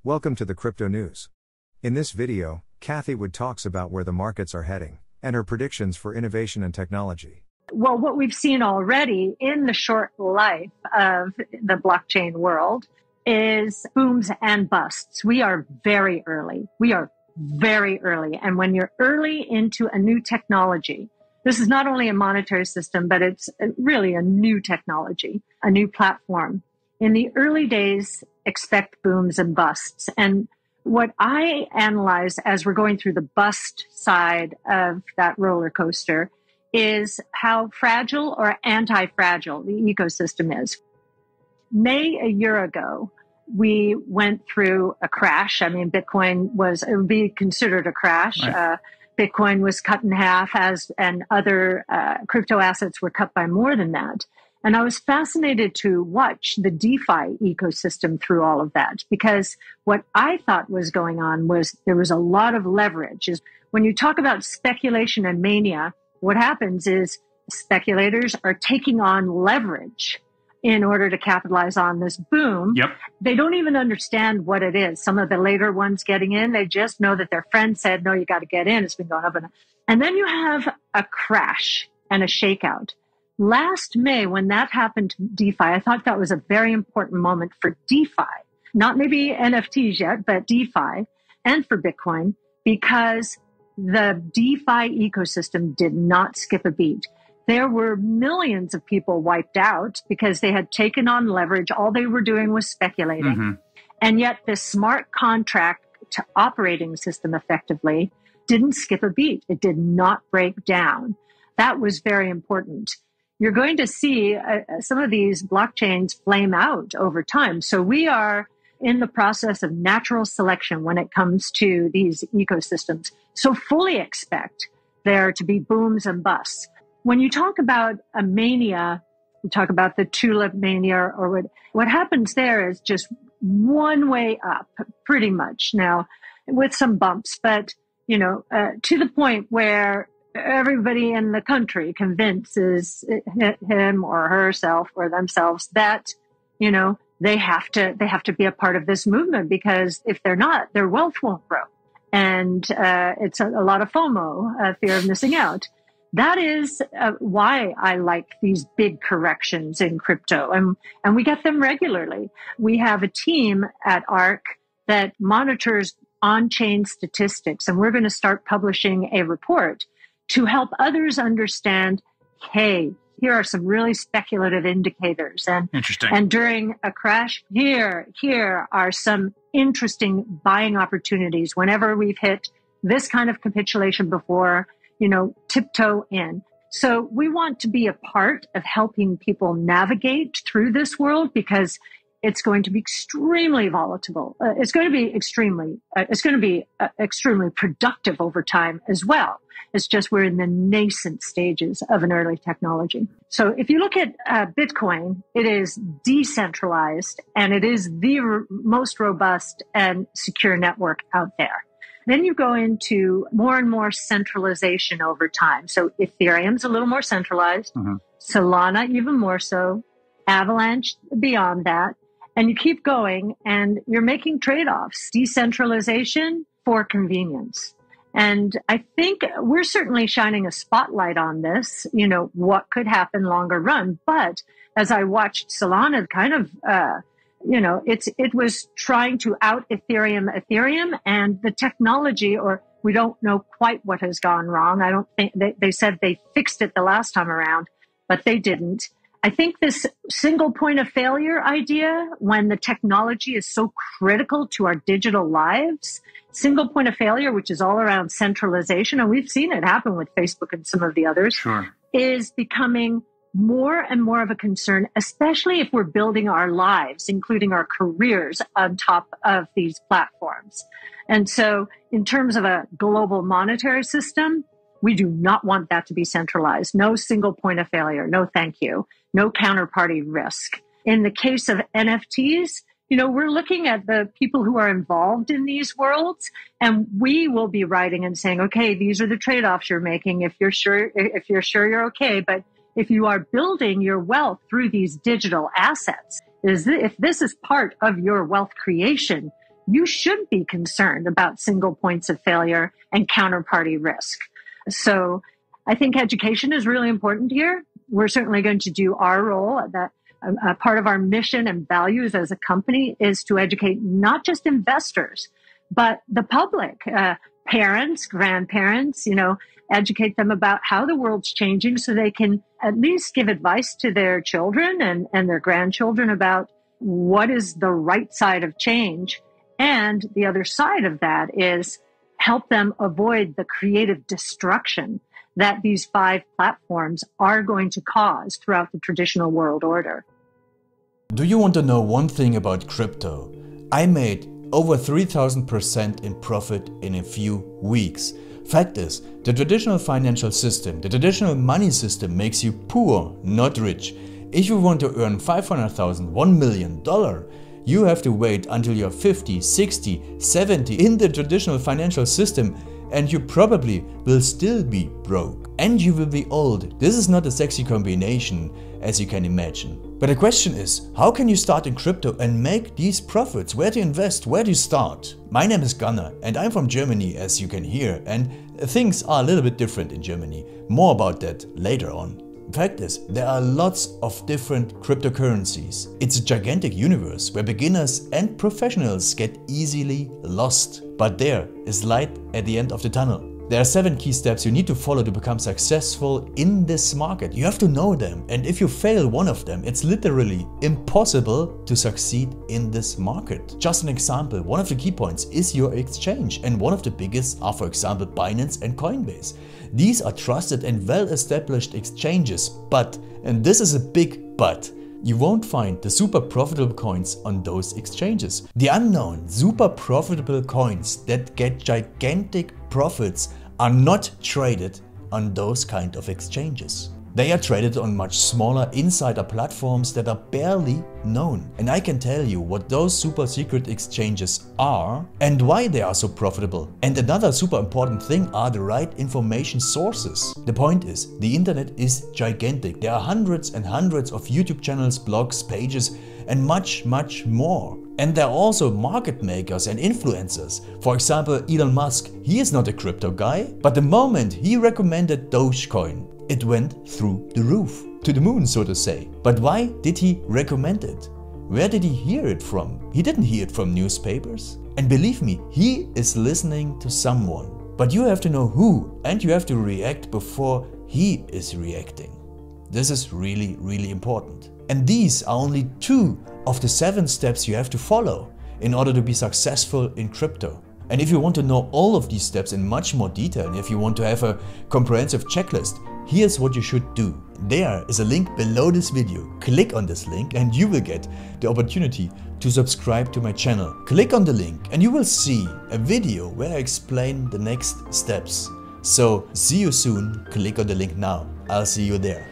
Welcome to the Crypto News. In this video, Cathie Wood talks about where the markets are heading and her predictions for innovation and technology. Well, what we've seen already in the short life of the blockchain world is booms and busts. We are very early. And when you're early into a new technology, this is not only a monetary system, but it's really a new technology, a new platform. In the early days, expect booms and busts. And what I analyze as we're going through the bust side of that roller coaster is how fragile or anti-fragile the ecosystem is. May a year ago, we went through a crash. I mean, Bitcoin it would be considered a crash. Right. Bitcoin was cut in half and other crypto assets were cut by more than that. And I was fascinated to watch the DeFi ecosystem through all of that, because what I thought was going on was there was a lot of leverage. When you talk about speculation and mania, what happens is speculators are taking on leverage in order to capitalize on this boom. Yep. They don't even understand what it is. Some of the later ones getting in, they just know that their friend said, no, you got to get in. It's been going up. And then you have a crash and a shakeout. Last May, when that happened to DeFi, I thought that was a very important moment for DeFi, not maybe NFTs yet, but DeFi and for Bitcoin, because the DeFi ecosystem did not skip a beat. There were millions of people wiped out because they had taken on leverage. All they were doing was speculating. Mm-hmm. And yet the smart contract to operating system effectively didn't skip a beat. It did not break down. That was very important. You're going to see some of these blockchains flame out over time. So we are in the process of natural selection when it comes to these ecosystems. So fully expect there to be booms and busts. When you talk about a mania, you talk about the tulip mania, or what happens there is just one way up, pretty much. Now, with some bumps, but to the point where everybody in the country convinces him or herself or themselves that, they have to be a part of this movement, because if they're not, their wealth won't grow. And it's a lot of FOMO, fear of missing out. That is why I like these big corrections in crypto. And we get them regularly. We have a team at Ark that monitors on-chain statistics, and we're going to start publishing a report to help others understand, hey, here are some really speculative indicators. Interesting. And during a crash, here are some interesting buying opportunities. Whenever we've hit this kind of capitulation before, tiptoe in. So we want to be a part of helping people navigate through this world, because it's going to be extremely volatile. It's going to be extremely productive over time as well. It's just we're in the nascent stages of an early technology. So if you look at Bitcoin, it is decentralized, and it is the most robust and secure network out there. Then you go into more and more centralization over time. So Ethereum's a little more centralized, Solana even more so, Avalanche beyond that. And you keep going, and you're making trade-offs, decentralization for convenience. And I think we're certainly shining a spotlight on this, what could happen longer run. But as I watched Solana kind of, it was trying to out Ethereum, and the technology, or we don't know quite what has gone wrong. I don't think they said they fixed it the last time around, but they didn't. I think this single point of failure idea, when the technology is so critical to our digital lives, single point of failure, which is all around centralization, and we've seen it happen with Facebook and some of the others, is becoming more and more of a concern, especially if we're building our lives, including our careers, on top of these platforms. And so in terms of a global monetary system, we do not want that to be centralized. No single point of failure. No, thank you. No counterparty risk. In the case of NFTs, we're looking at the people who are involved in these worlds, and we will be writing and saying, okay, these are the trade-offs you're making. If you're sure you're okay. But if you are building your wealth through these digital assets, if this is part of your wealth creation, you should be concerned about single points of failure and counterparty risk. So I think education is really important here. We're certainly going to do our role. That part of our mission and values as a company is to educate not just investors, but the public, parents, grandparents, educate them about how the world's changing so they can at least give advice to their children and their grandchildren about what is the right side of change. And the other side of that is help them avoid the creative destruction that these 5 platforms are going to cause throughout the traditional world order. Do you want to know one thing about crypto? I made over 3,000% in profit in a few weeks. Fact is, the traditional financial system, the traditional money system makes you poor, not rich. If you want to earn $500,000, $1 million, you have to wait until you're 50, 60, 70 in the traditional financial system, and you probably will still be broke. And you will be old. This is not a sexy combination, as you can imagine. But the question is, how can you start in crypto and make these profits? Where to invest? Where do you start? My name is Gunnar and I'm from Germany, as you can hear, and things are a little bit different in Germany. More about that later on. Fact is, there are lots of different cryptocurrencies. It's a gigantic universe where beginners and professionals get easily lost. But there is light at the end of the tunnel. There are 7 key steps you need to follow to become successful in this market. You have to know them, and if you fail one of them, it's literally impossible to succeed in this market. Just an example, one of the key points is your exchange, and one of the biggest are, for example, Binance and Coinbase. These are trusted and well-established exchanges, but, and this is a big but, you won't find the super profitable coins on those exchanges. The unknown super profitable coins that get gigantic profits are not traded on those kind of exchanges. They are traded on much smaller insider platforms that are barely known. And I can tell you what those super secret exchanges are and why they are so profitable. And another super important thing are the right information sources. The point is, the internet is gigantic. There are hundreds and hundreds of YouTube channels, blogs, pages, and much more. And there are also market makers and influencers. For example, Elon Musk, he is not a crypto guy, but the moment he recommended Dogecoin, it went through the roof, to the moon, so to say. But why did he recommend it? Where did he hear it from? He didn't hear it from newspapers. And believe me, he is listening to someone. But you have to know who, and you have to react before he is reacting. This is really important. And these are only 2 of the 7 steps you have to follow in order to be successful in crypto. And if you want to know all of these steps in much more detail, and if you want to have a comprehensive checklist, here's what you should do. There is a link below this video. Click on this link and you will get the opportunity to subscribe to my channel. Click on the link and you will see a video where I explain the next steps. So see you soon. Click on the link now. I'll see you there.